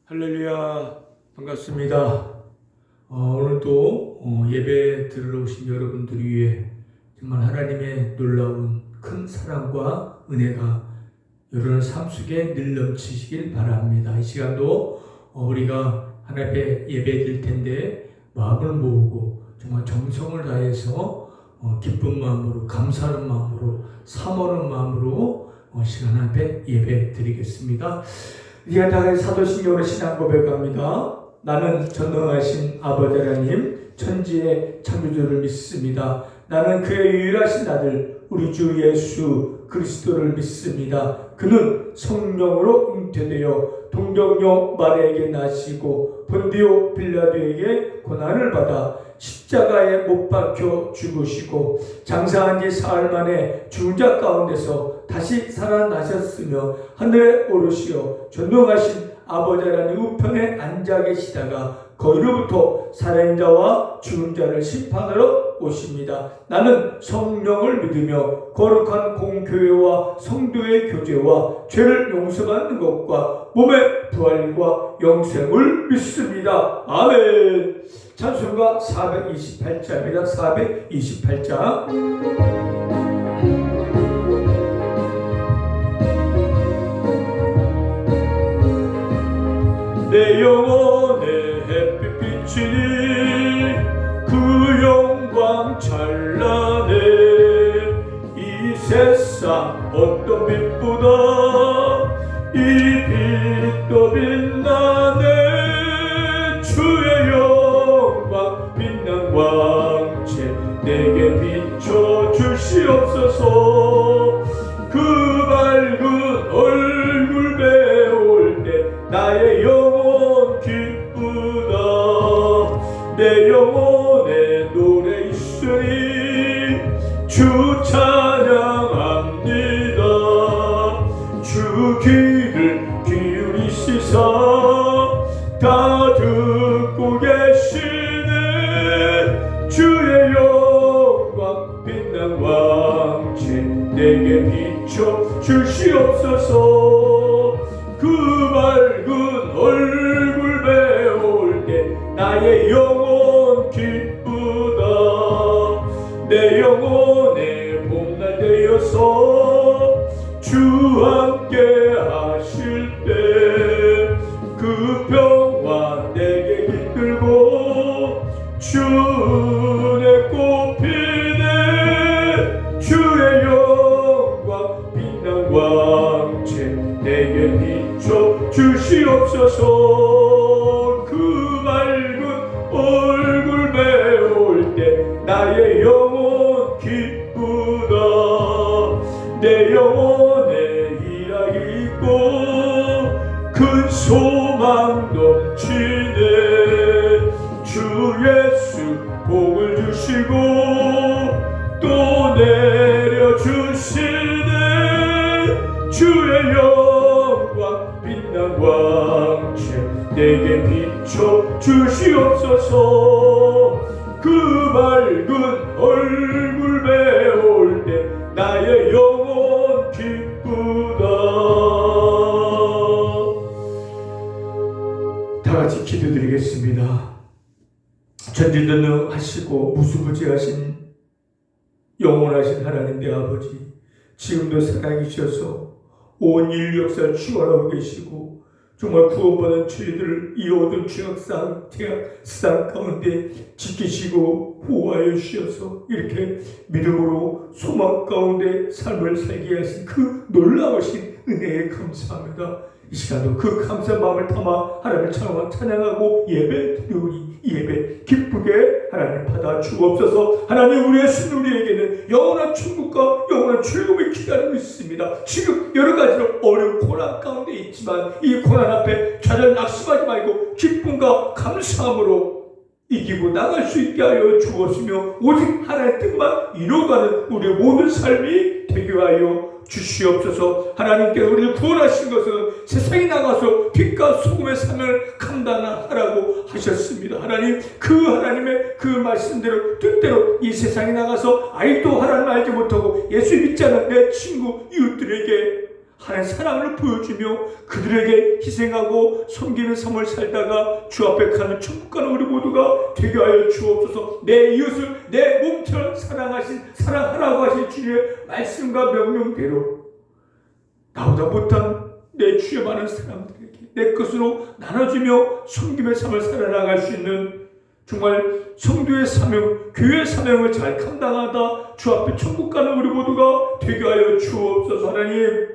할렐루야, 반갑습니다. 오늘도 예배 들으러 오신 여러분들 위해 정말 하나님의 놀라운 큰 사랑과 은혜가 여러분의 삶 속에 늘 넘치시길 바랍니다. 이 시간도 우리가 하나님 앞에 예배 드릴 텐데 마음을 모으고 정말 정성을 다해서 기쁜 마음으로, 감사하는 마음으로, 사모하는 마음으로 시간 앞에 예배 드리겠습니다. 우리가 다 사도신경으로 신앙 고백합니다. 나는 전능하신 아버지 하나님, 천지의 창조주를 믿습니다. 나는 그의 유일하신 아들 우리 주 예수 그리스도를 믿습니다. 그는 성령으로 잉태되어 동정녀 마리아에게 나시고 본디오 빌라도에게 고난을 받아 십자가에 못 박혀 죽으시고 장사한 지 사흘 만에 죽은 자 가운데서 다시 살아나셨으며 하늘에 오르시어 전능하신 아버지 하나님 우편에 앉아 계시다가 거기로부터 살아있는 죽은 자를 심판하러 오십니다. 나는 성령을 믿으며 거룩한 공교회와 성도의 교제와 죄를 용서받는 것과 몸의 부활과 영생을 믿습니다. 아멘. 찬송가 428자입니다. 428자. 내 영혼의 햇빛 비치니 그 영광 찬란해. 이 세상 어떤 빛보다 이 빛도 빛나네. 주의 영광 빛난 광채 내게 비춰 주시옵소서. 그 밝은 얼굴 배울 때 나의 영혼 기쁘다. 내 영혼에 노래 있으니 주 찬양합니다. 주 귀를 기울이시사 다 듣고 계시네. 주의 영광 빛난 왕채 내게 비춰 주시옵소서. 그 밝은 얼굴 배울 때 나의 영혼 기쁘다. 내 영혼의 봄날 되어서 주 함께 하실 때 그 평화 내게 깃들고 주 은혜 꽃피네. 주의 영광 빛난 광채 내게 비춰 주시옵소서. 그 밝은 얼굴 배울 때 나의 영혼 기쁘다. 내 영혼에 희락이 있고 큰 소망 넘치네. 주 예수 복을 주시고 또 내려주시네. 주의 영광 빛난 광채 내게 비춰 주시옵소서. 그 밝은 얼굴 배울 때 나의 영혼 기쁘다. 다같이 기도드리겠습니다. 전지전능하시고 무수부지하신 영원하신 하나님 내 아버지, 지금도 살아계셔서 온 인류 역사를 주관하고 계시고 정말 구원받은 저희들을 이 어두운 죄악상 가운데 지키시고 보호하여 주셔서 이렇게 믿음으로 소망 가운데 삶을 살게 하신 그 놀라우신 은혜에 감사합니다. 이 시간도 그 감사한 마음을 담아 하나님을 찬양하고 예배 드리오니 이 예배 기쁘게 하나님 받아 주옵소서. 하나님 우리의 신 우리에게는 영원한 천국과 영원한 즐거움이 기다리고 있습니다. 지금 여러 가지로 어려운 고난 가운데 있지만 이 고난 앞에 좌절 낙심하지 말고 기쁨과 감사함으로 이기고 나갈 수 있게 하여 주었으며 오직 하나님의 뜻만 이루어가는 우리의 모든 삶이 되게 하여 주시옵소서. 하나님께 우리를 구원하신 것은 세상에 나가서 빛과 소금의 삶을 감당하라고 하셨습니다. 하나님 그 하나님의 그 말씀대로 뜻대로 이 세상에 나가서 아직도 하나님 알지 못하고 예수 믿지 않은 내 친구 이웃들에게 하나님의 사랑을 보여주며 그들에게 희생하고 섬기는 삶을 살다가 주 앞에 가는 천국 가는 우리 모두가 되게 하여 주옵소서. 내 이웃을 내 몸처럼 사랑하라고 하신 주님의 말씀과 명령대로 나보다 못한 내 주의 많은 사람들에게 내 것으로 나눠주며 섬김의 삶을 살아나갈 수 있는 정말 성도의 사명, 교회의 사명을 잘 감당하다 주 앞에 천국 가는 우리 모두가 되게 하여 주옵소서. 하나님,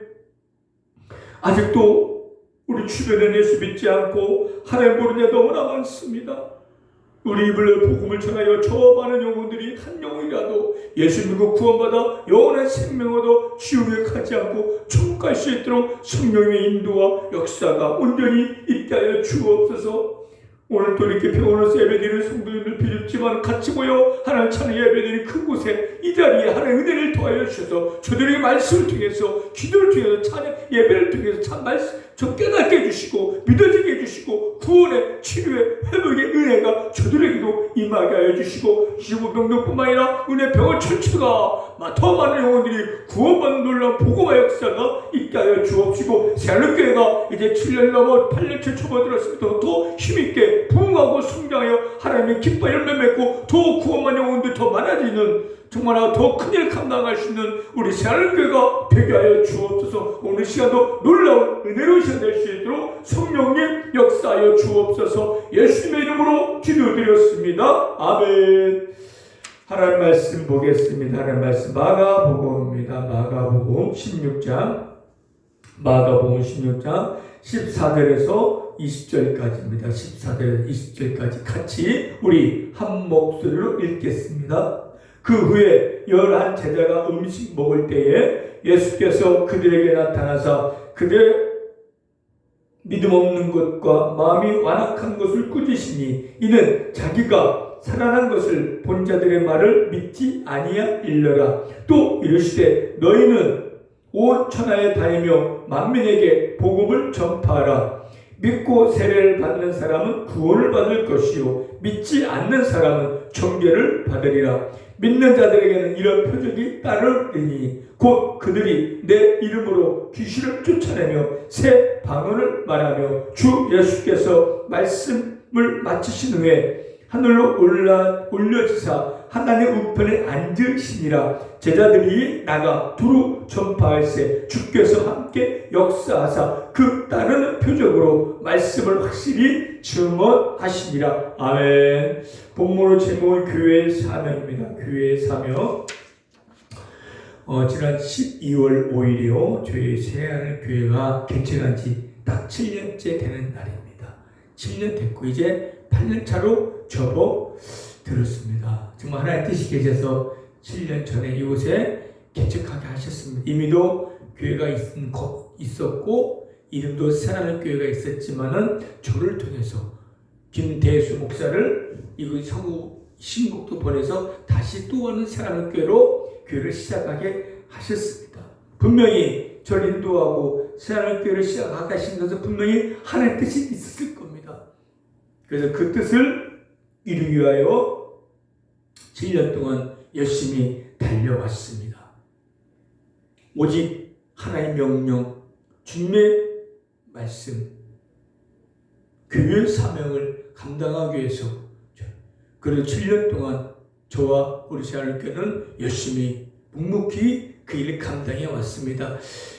아직도 우리 주변에 예수 믿지 않고 하나님 모르는 자 너무나 많습니다. 우리 입을 복음을 전하여 저 많은 영혼들이 한 영혼이라도 예수 믿고 구원받아 영원한 생명을 얻어 지옥에 가지 않고 천국 갈 수 있도록 성령의 인도와 역사가 온전히 있게 하여 주옵소서. 오늘 또 이렇게 병원에서 예배드리는 성도님들 비좁지만 같이 모여 하나님 찬양 예배드리는 그곳에 이 자리에 하나님의 은혜를 더하여 주셔서 저들에게 말씀을 통해서 기도를 통해서 찬양 예배를 통해서 참 말씀 좀 깨닫게 해주시고 믿어지게 해주시고 구원의 치료의 회복의 은혜가 저들에게도 임하게 하여 주시고 25병동뿐만 아니라 은혜 병원 전체가 더 많은 영혼들이 구원받는 놀라운 복음의 역사가 있게 하여 주옵시고 새하늘교회가 이제 7년 넘어 8년째 접어들었으면서 더 힘있게 부흥하고 성장하여 하나님의 기뻐 열매 맺고 더 구원받는 영혼들이 더 많아지는 정말 더 큰 일 감당할 수 있는 우리 새하늘교회가 되게 하여 주옵소서. 오늘 시간도 놀라운 은혜로운 시간 될 수 있도록 성령님 역사하여 주옵소서. 예수님의 이름으로 기도드렸습니다. 아멘. 하나님 말씀 보겠습니다. 하나님 말씀 마가복음입니다. 마가복음 16장 14절에서 20절까지입니다. 14절에서 20절까지 같이 우리 한 목소리로 읽겠습니다. 그 후에 11 제자가 음식 먹을 때에 예수께서 그들에게 나타나사 그들의 믿음 없는 것과 마음이 완악한 것을 꾸짖으시니 이는 자기가 살아난 것을 본 자들의 말을 믿지 아니하일러라. 또 이르시되 너희는 온 천하에 다니며 만민에게 복음을 전파하라. 믿고 세례를 받는 사람은 구원을 받을 것이요 믿지 않는 사람은 정죄를 받으리라. 믿는 자들에게는 이런 표적이 따르리니 곧 그들이 내 이름으로 귀신을 쫓아내며 새 방언을 말하며 주 예수께서 말씀을 마치신 후에 하늘로 올려지사 하나님의 우편에 앉으시니라. 제자들이 나가 두루 전파할세 주께서 함께 역사하사 그 따르는 표적으로 말씀을 확실히 증언하시니라. 아멘. 본문의 제목은 교회의 사명입니다. 교회의 사명. 지난 12월 5일이요 저희 새하늘교회가 개최한 지 딱 7년째 되는 날입니다. 7년 됐고 이제 8년 차로 접어들었습니다. 정말 하나님의 뜻이 계셔서 7년 전에 이곳에 개척하게 하셨습니다. 이미도 교회가 있었고 이름도 새하늘교회가 있었지만은 저를 통해서 김대수 목사를 이곳 서구 신곡도 보내서 다시 또 하는 새하늘교회로 교회를 시작하게 하셨습니다. 분명히 저를 인도하고 새하늘교회를 시작하게 하신 것은 분명히 하나님의 뜻이 있었을 겁니다. 그래서 그 뜻을 이루기 위하여 7년 동안 열심히 달려왔습니다. 오직 하나님의 명령, 주님의 말씀, 교회의 사명을 감당하기 위해서 그래도 7년 동안 저와 우리 새하늘교회는 열심히 묵묵히 그 일을 감당해 왔습니다.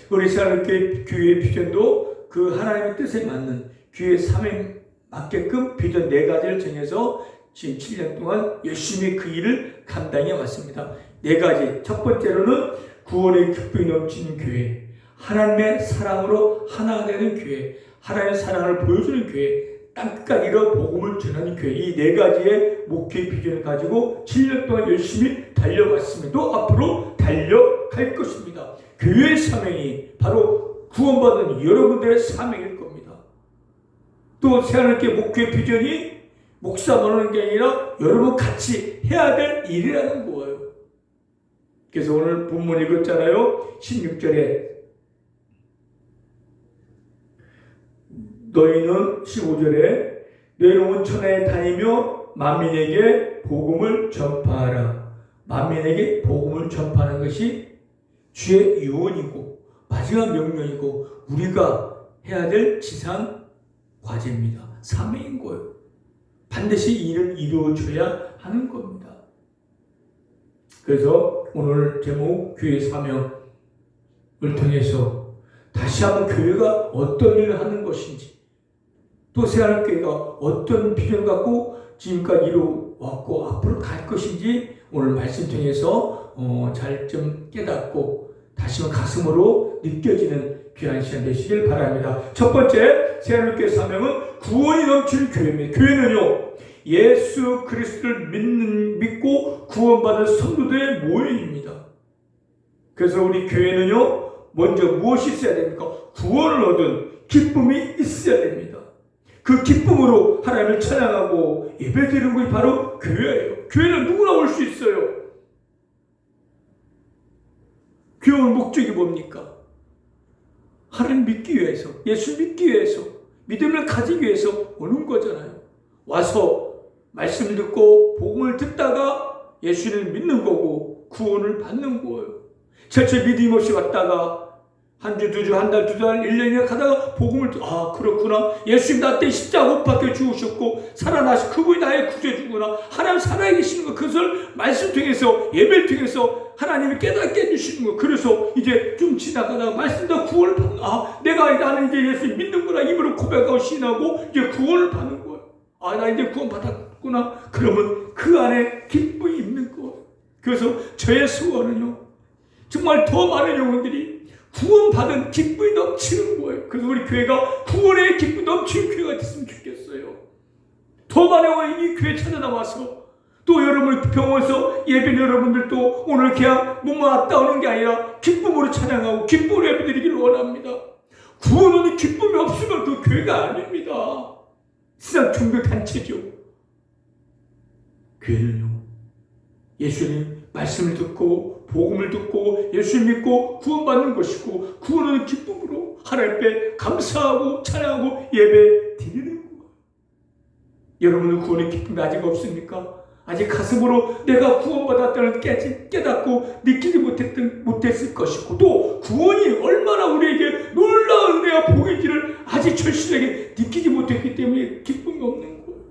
우리 새하늘교회 교회의 비전도 그 하나님의 뜻에 맞는 교회의 사명 맞게끔 비전 4가지를 정해서 지금 7년 동안 열심히 그 일을 감당해 왔습니다. 4가지. 첫 번째로는 구원의 기쁨이 넘치는 교회, 하나님의 사랑으로 하나가 되는 교회, 하나님의 사랑을 보여주는 교회, 땅끝까지 이뤄 복음을 전하는 교회, 이 4가지의 목표의 비전을 가지고 7년 동안 열심히 달려왔습니다. 또 앞으로 달려갈 것입니다. 교회의 사명이 바로 구원받은 여러분들의 사명일 겁니다. 또 새하늘교회 목표의 비전이 목사만 하는 게 아니라 여러분 같이 해야 될 일이라는 거예요. 그래서 오늘 본문 읽었잖아요. 16절에 너희는 15절에 너희는 온 천하에 다니며 만민에게 복음을 전파하라. 만민에게 복음을 전파하는 것이 주의 유언이고 마지막 명령이고 우리가 해야 될 지상 과제입니다. 사명인 거예요. 반드시 이 일을 이루어줘야 하는 겁니다. 그래서 오늘 제목 교회 사명을 통해서 다시 한번 교회가 어떤 일을 하는 것인지, 또 새하늘교회가 어떤 비전 갖고 지금까지 이루어왔고 앞으로 갈 것인지 오늘 말씀 통해서 잘 좀 깨닫고 다시 한번 가슴으로 느껴지는 귀한 시간 되시길 바랍니다. 첫 번째 새하늘교회 사명은 구원이 넘치는 교회입니다. 교회는요, 예수 그리스도를 믿고 구원받은 성도들의 모임입니다. 그래서 우리 교회는요, 먼저 무엇이 있어야 됩니까? 구원을 얻은 기쁨이 있어야 됩니다. 그 기쁨으로 하나님을 찬양하고 예배드리는 것이 바로 교회예요. 교회는 누구나 올 수 있어요. 교회 올 목적이 뭡니까? 하나님 믿기 위해서, 예수 믿기 위해서, 믿음을 가지기 위해서 오는 거잖아요. 와서 말씀을 듣고 복음을 듣다가 예수를 믿는 거고 구원을 받는 거예요. 절대 믿음 없이 왔다가 한 주, 두 주, 한 달, 두 달, 1년이나 가다가 복음을 그렇구나. 예수님 나한테 십자가 못 박혀 죽으셨고 살아나시 그분이 나의 구세주구나. 하나님 살아계시는 거, 그것을 말씀 통해서 예배를 통해서 하나님이 깨닫게 해주시는 거. 그래서 이제 좀 지나가다가 말씀 다 구원을 받는, 나는 이제 예수님 믿는구나. 입으로 고백하고 신하고 이제 구원을 받는 거예요. 나 이제 구원 받았구나. 그러면 그 안에 기쁨이 있는 거예요. 그래서 저의 소원은요, 정말 더 많은 영혼들이 구원받은 기쁨이 넘치는 거예요. 그래서 우리 교회가 구원의 기쁨이 넘치는 교회가 됐으면 좋겠어요. 더 많은 영혼이 이 교회 찾아나와서 또 여러분 병원에서 예배는 여러분들도 오늘 그냥 몸만 왔다 오는 게 아니라 기쁨으로 찬양하고 기쁨으로 예배드리기를 원합니다. 구원은 기쁨이 없으면 그 교회가 아닙니다. 세상 종교 단체죠. 교회는요, 예수님 말씀을 듣고 복음을 듣고 예수 믿고 구원받는 것이고, 구원은 기쁨으로 하나님 앞에 감사하고 찬양하고 예배 드리는 거예요. 여러분은 구원의 기쁨이 아직 없습니까? 아직 가슴으로 내가 구원받았다는 깨닫고 느끼지 못했을 것이고, 또 구원이 얼마나 우리에게 놀라운 은혜와 복인지를 아직 절실하게 느끼지 못했기 때문에 기쁨이 없는 거예요.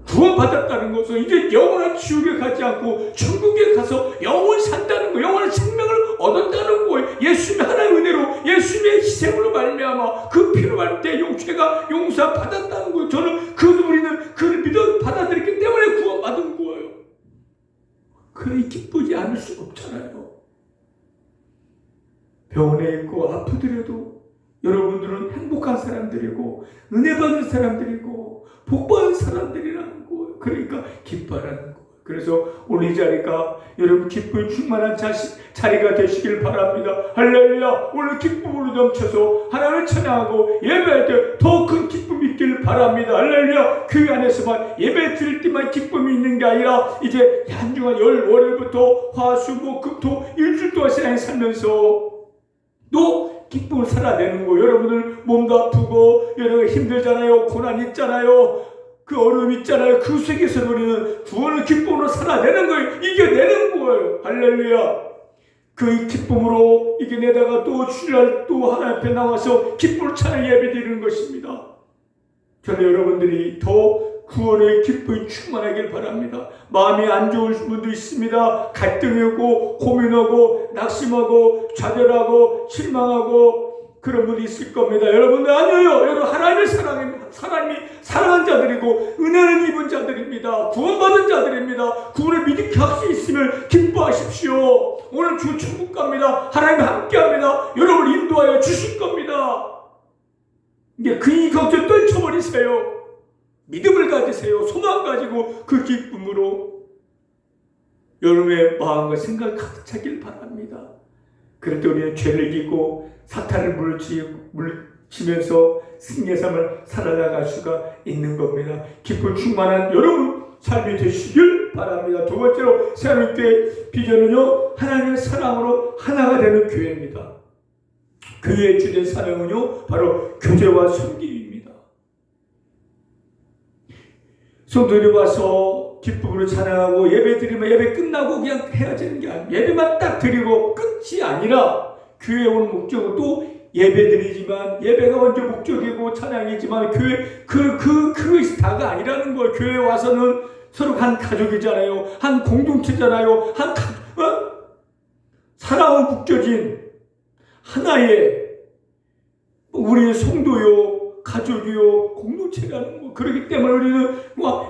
구원받았다는 것은 이제 영원한 지옥에 가지 않고 천국에 가서 영원히 산다는 거예요. 영원한 생명을 얻었다는 거예요. 예수님의 하나님의 은혜로, 예수님의 희생으로 말미암아 그 피로 말미암아 내 죄가 용서받았다는 거예요. 저는 우리는 그를 믿어 받아들였기 때문에 구원받은 거예요. 그러니 기쁘지 않을 수가 없잖아요. 병원에 있고 아프더라도 여러분들은 행복한 사람들이고 은혜 받은 사람들이고 복 받은 사람들이라는 거예요. 그러니까 기뻐하라는 거예요. 그래서 오늘 이 자리가 여러분 기쁨이 충만한 자리가 되시길 바랍니다. 할렐루야. 오늘 기쁨으로 넘쳐서 하나님을 찬양하고 예배할 때 더 큰 기쁨이 있길 바랍니다. 할렐루야. 교회 안에서만 예배 드릴 때만 기쁨이 있는 게 아니라 이제 한 주간 월요일부터 화수목금토 일주일 동안 신앙을 살면서 또 기쁨을 살아내는 거예요. 여러분들 몸도 아프고 여러분 힘들잖아요. 고난 있잖아요. 그 어려움 있잖아요. 그 속에서 우리는 구원을 기쁨으로 살아내는 거예요. 이겨내는 거예요. 할렐루야. 그 기쁨으로 이겨내다가 또 주일날 또 하나님 앞에 나와서 기쁨을 찬양 예배드리는 것입니다. 저는 여러분들이 더 구원의 기쁨이 충만하길 바랍니다. 마음이 안 좋은 분도 있습니다. 갈등이 오고 고민하고 낙심하고 좌절하고 실망하고 그런 분이 있을 겁니다. 여러분들 아니에요. 여러분 하나님의 사람이 사랑한 자들이고 은혜를 입은 자들입니다. 구원받은 자들입니다. 구원의 믿음이 할 수 있으면 기뻐하십시오. 오늘 주 천국 갑니다. 하나님 함께합니다. 여러분을 인도하여 주실 겁니다. 이게 그 걱정 떨쳐버리세요. 믿음을 가지세요. 소망 가지고 그 기쁨으로 여러분의 마음과 생각을 가득 차길 바랍니다. 그럴 때 우리는 죄를 이기고 사탄을 물리치면서 승리의 삶을 살아나갈 수가 있는 겁니다. 기쁨 충만한 여러분 삶이 되시길 바랍니다. 두 번째로 새하늘교회 비전은요, 하나님의 사랑으로 하나가 되는 교회입니다. 교회의 주된 사명은요, 바로 교제와 섬김입니다. 성도들이 와서 기쁨으로 찬양하고 예배 드리면 예배 끝나고 그냥 헤어지는 게 아니에요. 예배만 딱 드리고 끝이 아니라 교회에 오는 목적은 또 예배드리지만 예배가 먼저 목적이고 찬양이지만 교회 그것이 다가 아니라는 거예요. 교회에 와서는 서로 한 가족이잖아요. 한 공동체잖아요. 사랑으로 묶여진 하나의 우리의 성도요, 가족이요, 공동체라는 거. 그렇기 때문에 우리는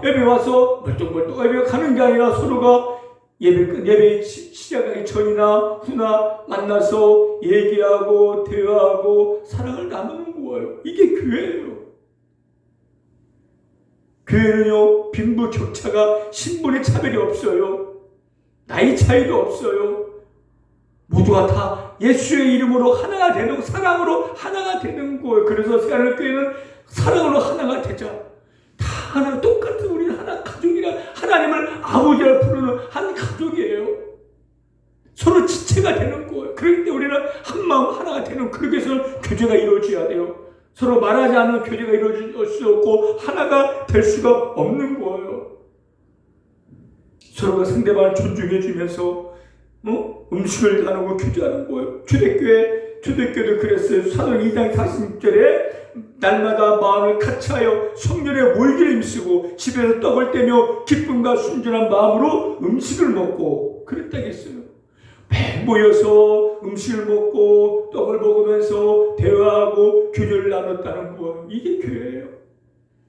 예배 와서 멀뚱멀뚱 예배 가는 게 아니라 서로가 예배 시작하기 전이나 후나 만나서 얘기하고 대화하고 사랑을 나누는 거예요. 이게 교회예요. 교회는요, 빈부격차가 신분의 차별이 없어요. 나이 차이도 없어요. 모두가 다 예수의 이름으로 하나가 되는, 사랑으로 하나가 되는 거예요. 그래서 새하늘교회는 사랑으로 하나가 되자. 다 하나, 똑같은 우리는 하나 가족이라, 하나님을 아버지라 부르는 한 가족이에요. 서로 지체가 되는 거예요. 그럴 때 우리는 한 마음 하나가 되는, 그렇게 해서 교제가 이루어져야 돼요. 서로 말하지 않는 교제가 이루어질 수 없고 하나가 될 수가 없는 거예요. 서로가 상대방을 존중해 주면서 음식을 나누고 교제하는 거예요. 초대교회도 그랬어요. 사도행 2장 46절에 날마다 마음을 같이하여 성전에 모이기를 힘쓰고 집에서 떡을 떼며 기쁨과 순전한 마음으로 음식을 먹고 그랬다겠어요. 매 모여서 음식을 먹고 떡을 먹으면서 대화하고 교제를 나눴다는 거예요. 이게 교회예요.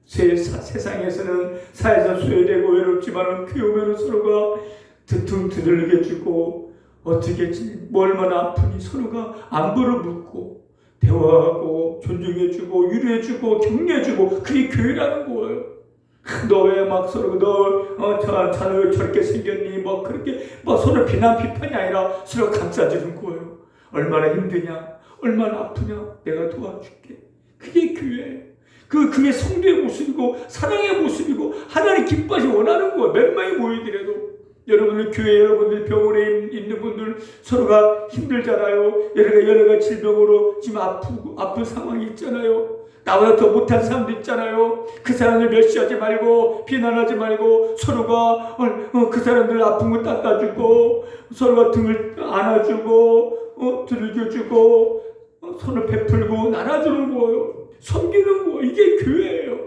세상에서는 사회에서 소외되고 외롭지만 교회 오면 서로가 등 두들겨 주고 어떻게 뭐 얼마나 아프니 서로가 안부를 묻고 대화하고 존중해주고 위로해주고 격려해주고 그게 교회라는 거예요. 너 왜 막 서로 자는 왜 저렇게 생겼니? 뭐 그렇게 뭐 서로 비난 비판이 아니라 서로 감싸주는 거예요. 얼마나 힘드냐? 얼마나 아프냐? 내가 도와줄게. 그게 교회예요. 그게 성도의 모습이고 사랑의 모습이고 하나님 기뻐하시 원하는 거예요. 몇 명이 모이더라도. 여러분들 교회 여러분들 병원에 있는 분들 서로가 힘들잖아요. 여러 가지 질병으로 지금 아픈 상황이 있잖아요. 나보다 더 못한 사람도 있잖아요. 그 사람들 멸시하지 말고 비난하지 말고 서로가 그 사람들 아픈 거 닦아주고 서로가 등을 안아주고 들겨주고 손을 베풀고 나눠주는 거예요. 섬기는 거. 이게 교회예요.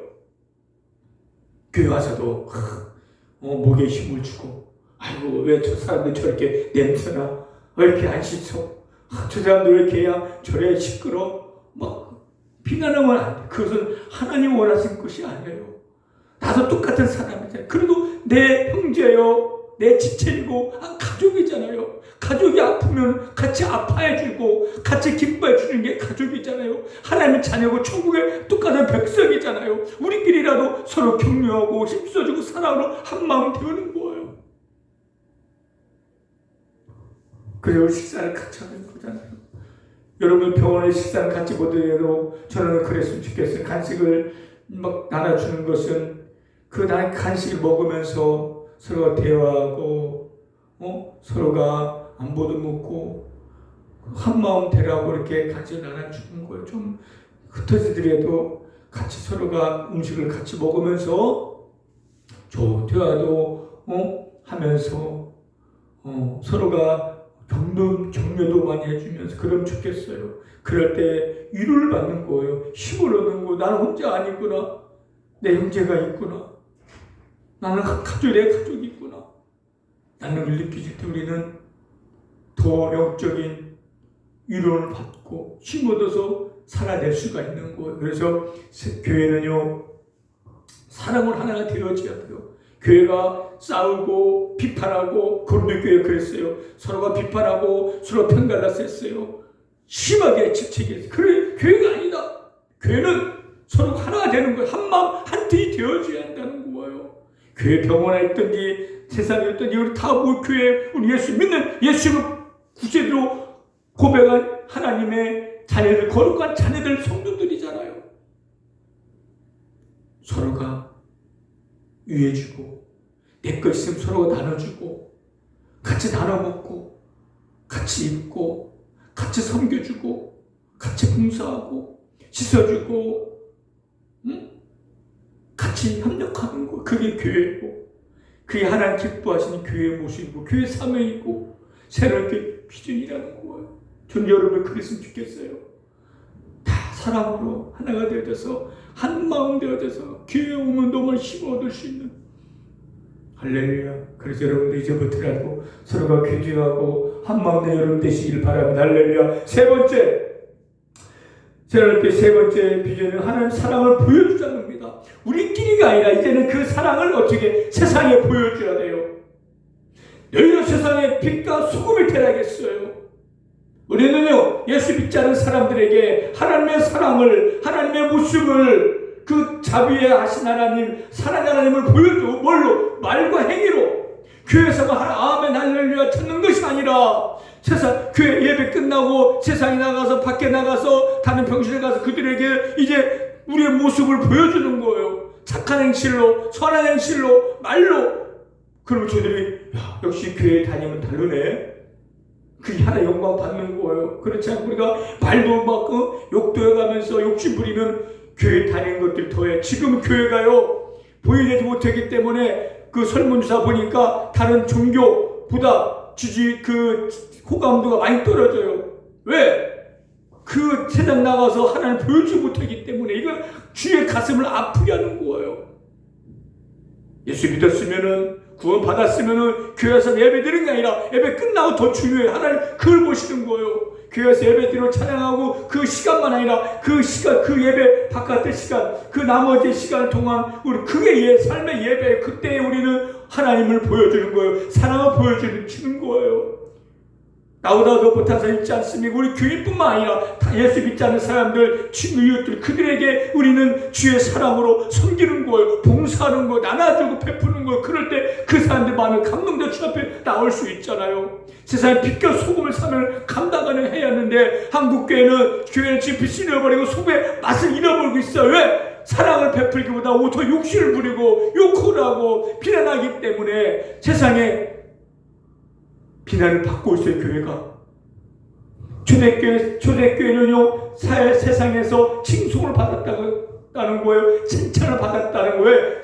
교회 와서도 목에 힘을 주고 아이고 왜 저 사람들 저렇게 냄새나? 왜 이렇게 안 씻어? 저 사람들 왜 이렇게 저래 시끄러? 막 비난하면 안 돼. 그것은 하나님 원하신 것이 아니에요. 나도 똑같은 사람이잖아요. 그래도 내 형제요, 내 지체이고 가족이잖아요. 가족이 아프면 같이 아파해주고 같이 기뻐해주는 게 가족이잖아요. 하나님의 자녀고 천국의 똑같은 백성이잖아요. 우리끼리라도 서로 격려하고 힘써주고 사랑으로 한 마음 되는 거예요. 그리고 식사를 같이 하는 거잖아요. 여러분 병원에 식사를 같이 못해도 저는 그랬으면 좋겠어요. 간식을 막 나눠주는 것은 그 간식을 먹으면서 서로가 대화하고 서로가 안부도 묻고 한마음 되라고 이렇게 같이 나눠주는 거예요. 좀 흩어지더라도 같이 서로가 음식을 같이 먹으면서 대화도 하면서 서로가 격려도 많이 해주면서 그러면 좋겠어요. 그럴 때 위로를 받는 거예요. 힘을 얻는 거예요. 나는 혼자 아니구나. 내 형제가 있구나. 나는 내 가족이 있구나. 나는 걸 느끼실 때 우리는 더 영적인 위로를 받고 힘 얻어서 살아낼 수가 있는 거예요. 그래서 교회는요, 사랑으로 하나가 되어져야 돼요. 교회가 싸우고 비판하고 고린도교회 그랬어요. 서로가 비판하고 서로 편갈랐었어요. 심하게 집착했어요. 그래 교회가 아니다. 교회는 서로 하나가 되는 거예요. 한 마음 한 팀이 되어줘야 한다는 거예요. 교회 병원에 있든지 세상에 있든지 우리 다 교회 우리 예수 믿는 예수를 구세주로 고백한 하나님의 자녀들 거룩한 자녀들 성도들이잖아요. 서로가 위해주고 내 것 있으면 서로가 나눠주고 같이 나눠 먹고 같이 입고 같이 섬겨주고 같이 봉사하고 씻어주고 같이 협력하는 거 그게 교회고 그게 하나님 기뻐하시는 교회의 모습이고 교회 사명이고 새롭게 비전이라는 거예요. 전 여러분 그랬으면 좋겠어요. 다 사랑으로 하나가 되어져서 한 마음 되어져서 교회에 오면 너무 힘을 얻을 수 있는 할렐루야. 그래서 여러분들 이제부터라도 서로가 교제하고 한 마음 된 여러분 되시길 바랍니다. 할렐루야. 세 번째 비전은 하나님 사랑을 보여주자는 겁니다. 우리끼리가 아니라 이제는 그 사랑을 어떻게 세상에 보여줘야 돼요. 너희는 세상의 빛과 소금이 되라겠어요. 우리는요, 예수 믿지 않은 사람들에게 하나님의 사랑을, 하나님의 모습을, 그 자비에 하신 하나님, 사랑 하나님을 보여줘. 뭘로? 말과 행위로. 교회에서만 아멘 할렐루야 찾는 것이 아니라 세상 교회 예배 끝나고 세상에 나가서 밖에 나가서 다른 병실에 가서 그들에게 이제 우리의 모습을 보여주는 거예요. 착한 행실로, 선한 행실로, 말로. 그러면 저들이 역시 교회 다니면 다르네. 그게 하나 영광 받는 거예요. 그렇지 않고 우리가 말도 막 욕도 해가면서 욕심 부리면 교회 다니는 것들 더해. 지금 교회가요 보이지 못하기 때문에 그 설문조사 보니까 다른 종교보다 호감도가 많이 떨어져요. 왜? 그 세상 나가서 하나님 보여주지 못하기 때문에. 이건 주의 가슴을 아프게 하는 거예요. 예수 믿었으면은 구원 받았으면은 교회에서 예배 드리는 게 아니라 예배 끝나고 더 중요해. 하나님 그걸 보시는 거예요. 교회에서 예배 드리고 찬양하고 그 시간만 아니라 그 시간, 그 예배 바깥의 시간, 그 나머지 시간 동안 우리 그게 삶의 예배. 그때 우리는 하나님을 보여주는 거예요. 사랑을 보여주는 거예요. 나보다 더 못한 사람 있지 않습니까? 우리 교인뿐만 아니라 다 예수 믿지 않는 사람들, 친구, 이웃들, 그들에게 우리는 주의 사랑으로 섬기는 거예요. 봉사하는 거예요. 나눠주고 베푸는 거예요. 그럴 때 그 사람들 마음에 감동되어 주 앞에 나올 수 있잖아요. 세상에 빛과 소금을 사명을 감당하는 해야 하는데 한국교회는 교회는 지금 빛을 잃어버리고 소금의 맛을 잃어버리고 있어요. 왜? 사랑을 베풀기보다 오히려 욕심을 부리고 욕을 하고 비난하기 때문에 세상에 비난을 받고 있어요. 교회가. 초대교회는요 세상에서 칭송을 받았다는 거예요. 칭찬을 받았다는 거예요.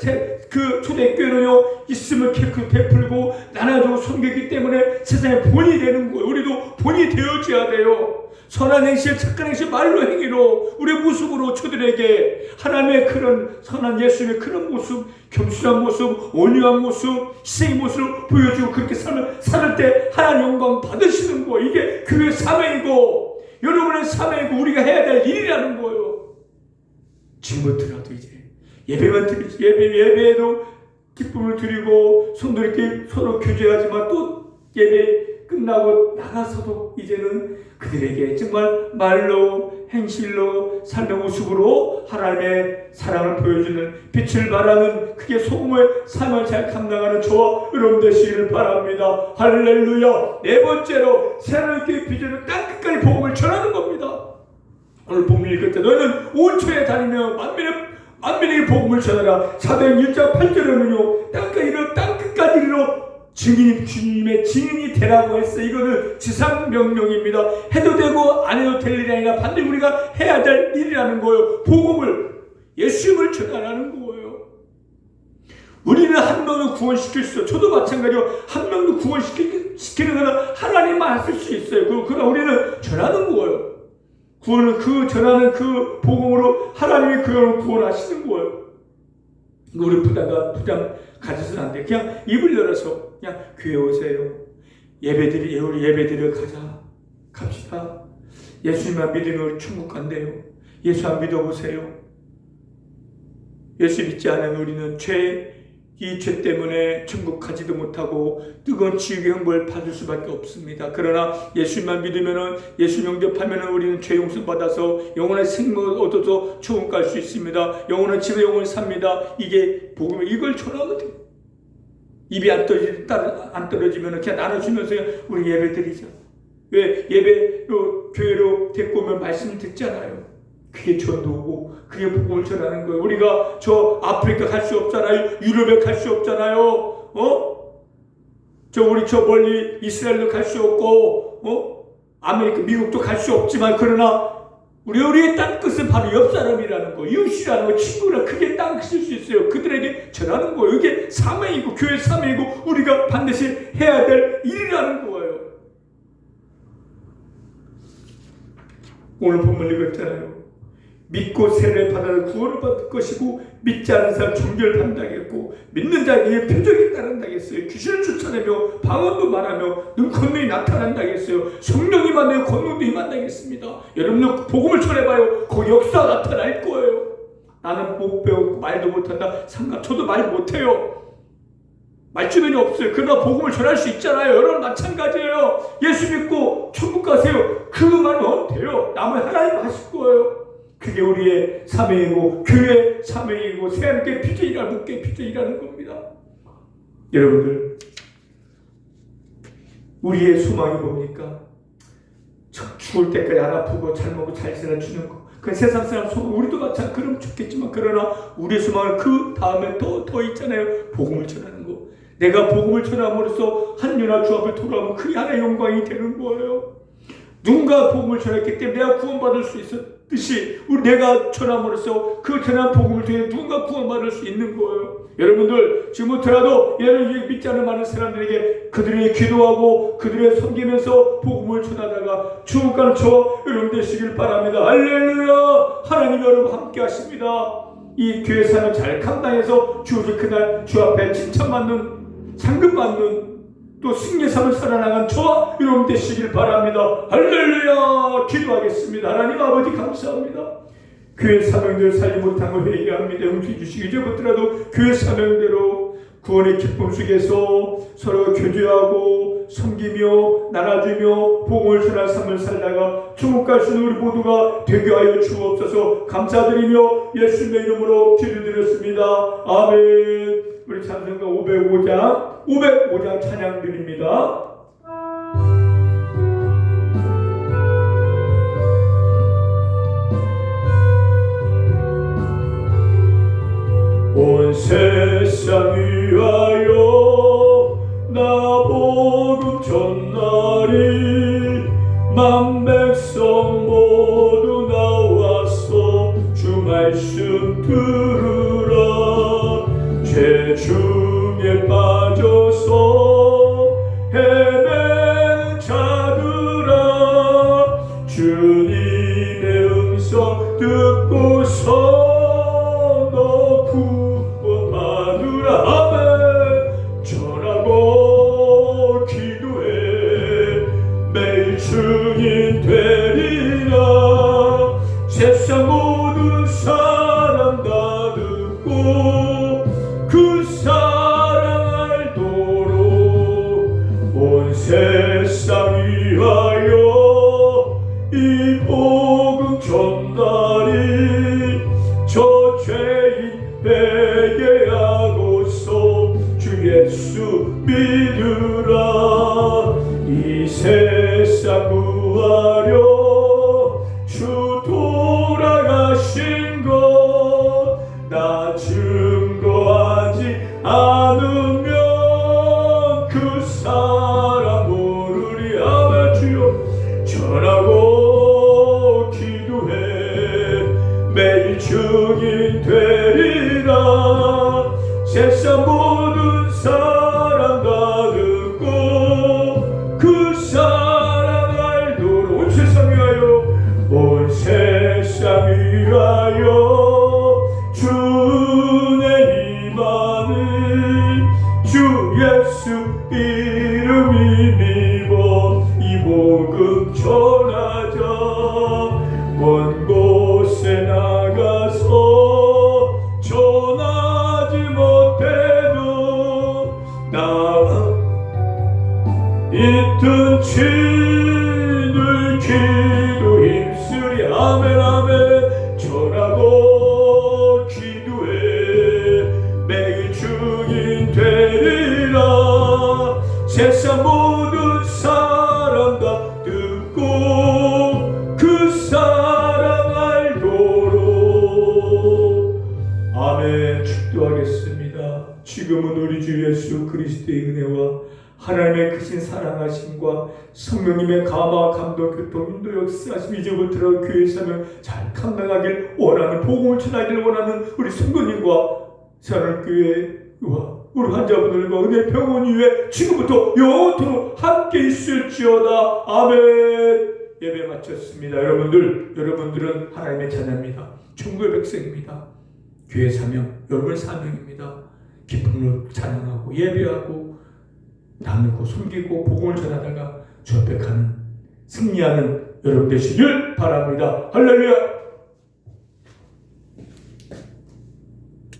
그 초대교회는요 있으면 베풀고 나눠주고 섬기기 때문에 세상에 본이 되는 거예요. 우리도 본이 되어줘야 돼요. 선한 행실, 착한 행실, 말로 행위로 우리의 모습으로 저들에게 하나님의 그런 선한 예수님의 그런 모습, 겸손한 모습, 온유한 모습, 희생의 모습을 보여주고 그렇게 살 때 하나님 영광 받으시는 거예요. 이게 교회의 사명이고 여러분의 사명이고 우리가 해야 될 일이라는 거예요. 지금부터라도 이제 예배만 드리지. 예배에도 기쁨을 드리고 손도 이렇게 서로 교제하지만 또 예배 끝나고 나가서도 이제는 그들에게 정말 말로 행실로 삶의 모습으로 하나님의 사랑을 보여주는 빛을 발하는 그게 소금의 삶을 잘 감당하는 저와 여러분 되시기를 바랍니다. 할렐루야. 네 번째로 새롭게 비전은 땅끝까지 복음을 전하는 겁니다. 오늘 본문 읽을 때 너희는 온 초에 다니며 만민에게 복음을 전하라. 사도행 1장 8절에는요 땅끝까지 이르러 주님의 증인이 되라고 했어요. 이거는 지상명령입니다. 해도 되고 안 해도 될 일이 아니라 반드시 우리가 해야 될 일이라는 거예요. 복음을, 예수님을 전하라는 거예요. 우리는 한 명도 구원시킬 수 있어요. 저도 마찬가지로 한 명도 구원시키는 건 하나님만 하실 수 있어요. 그러나 우리는 전하는 거예요. 구원은 전하는 그 복음으로 하나님이 그걸 구원하시는 거예요. 우리 부담 가져서는 안 돼요. 그냥 입을 열어서 그냥 교회 오세요. 우리 예배드려 갑시다. 예수님만 믿으면 우리 천국 간대요. 예수 안 믿어보세요. 예수 믿지 않은 우리는 이 죄 때문에 천국 가지도 못하고 뜨거운 지옥의 형벌을 받을 수밖에 없습니다. 그러나 예수님만 믿으면은, 예수 영접하면은 우리는 죄 용서 받아서 영원한 생명을 얻어서 천국 갈 수 있습니다. 영원한 집에 영원히 삽니다. 이게 복음을 이걸 전하면 돼요. 입이 안 떨어지면 그냥 나눠주면서 우리 예배 드리자. 왜? 예배로 교회로 데리고 오면 말씀을 듣잖아요. 그게 전도고 그게 복음을 전하는 거예요. 우리가 저 아프리카 갈 수 없잖아요. 유럽에 갈 수 없잖아요. 우리 저 멀리 이스라엘도 갈 수 없고 아메리카 미국도 갈 수 없지만 그러나 우리의 땅끝은 바로 옆 사람이라는 거, 이웃이라는 거, 친구라 그게 땅끝일 수 있어요. 그들에게 전하는 거예요. 이게 사명이고 교회 사명이고 우리가 반드시 해야 될 일이라는 거예요. 오늘 본문 읽었잖아요. 믿고 세례 받아 구원을 받을 것이고 믿지 않은 사람 정결받는다겠고 믿는 자에게 표적이 따른다겠어요. 귀신을 쫓아내며 방언도 말하며 능권능이 나타난다겠어요. 성령이 임하며 권능도 임한다겠습니다. 여러분들 복음을 전해봐요. 그 역사가 나타날 거예요. 나는 못 배우고 말도 못한다. 저도 말 못해요. 말주변이 없어요. 그러나 복음을 전할 수 있잖아요. 여러분 마찬가지예요. 예수 믿고 천국 가세요. 그 말은 돼요. 남은 하나님 하실 거예요. 그게 우리의 사명이고 교회의 사명이고 새함께 피조이라 묻게 피조이라는 겁니다. 여러분들 우리의 소망이 뭡니까? 죽을 때까지 안 아프고 잘 먹고 잘 살아주는 거. 그 세상 사람 소망 우리도 마찬가지 그러면 좋겠지만 그러나 우리의 소망은 그 다음에 더 있잖아요. 복음을 전하는 거. 내가 복음을 전함으로써 한유나 주 앞에 돌아오면 그게 하나의 영광이 되는 거예요. 누군가 복음을 전했기 때문에 내가 구원받을 수 있었듯이 내가 전함으로써 그 전한 복음을 통해 누군가 구원받을 수 있는 거예요. 여러분들 지금부터라도 여러분이 믿지 않는 많은 사람들에게 그들에게 기도하고 그들을 섬기면서 복음을 전하다가 죽을 가는 저와 여러분 되시길 바랍니다. 할렐루야. 하나님 여러분 함께 하십니다. 이 교회 사명 잘 감당해서 주어질 그날 주 앞에 칭찬받는 상급받는 또 승리의 삶을 살아나간 저와 여러분 되시길 바랍니다. 할렐루야. 기도하겠습니다. 하나님 아버지 감사합니다. 교회 사명대로 살지 못한 걸 회개합니다. 용서해 주시기 이제부터라도 교회 사명대로 구원의 기쁨 속에서 서로 교제하고 섬기며 나눠주며 복음을 전할 삶을 살다가 천국 갈 수 있는 우리 모두가 되게 하여 주옵소서. 감사드리며 예수님의 이름으로 기도드렸습니다. 아멘. 우리 찬송가 505장 찬양 드립니다. 온 세상 위하여 나 복음 전하리. 만백성 모두 나와서 주 말씀 들으라. 죄 중에 빠져서 헤매는 자들아, 주님의 음성 듣고서 증인 되리라. 세상 모든 사람 다 듣고 그 사랑 알도록 온 세상 위하여 이 복음 전하리. 저 죄인 회개하고서 주 예수 믿으라. 이 세상 구하려 주 돌아가신 것 나 증거하지 않으면 그 사람 모르리. 아멘. 주여 전하고 기도해 매일 증인 되리라. 세상 모든 사람 다 듣고 그 사랑 알도록 온 세상 위하여 온 세상 위하여 주의 임하는 주 예수 이름이 믿어 이 복음 전하자. 먼 곳에 나가서 전하지 못해도 나 있던 친을 기도 힘쓰리. 아멘 아멘. 전하고 기도해 매일 증인 되리라. 세상 모든 사람 다 듣고 그 사랑 알도록. 아멘. 축도하겠습니다. 지금은 우리 주 예수 그리스도의 은혜와 하나님의 크신 사랑하심과 성령님의 감화 감동 교통 인도 역사하심 이제부터 교회 사명 잘 감당하길 원하는 복음을 전하기를 원하는 우리 성도님과 사랑교회와 우리 환자분들과 은혜 병원 위에 지금부터 영원토록 함께 있을지어다. 아멘. 예배 마쳤습니다. 여러분들은 하나님의 자녀입니다. 천국의 백성입니다. 교회 사명, 여러분의 사명입니다. 기쁨으로 찬양하고 예배하고 나누고 섬기고 복음을 전하다가 주 앞에 가는 승리하는 여러분 되시길 바랍니다. 할렐루야.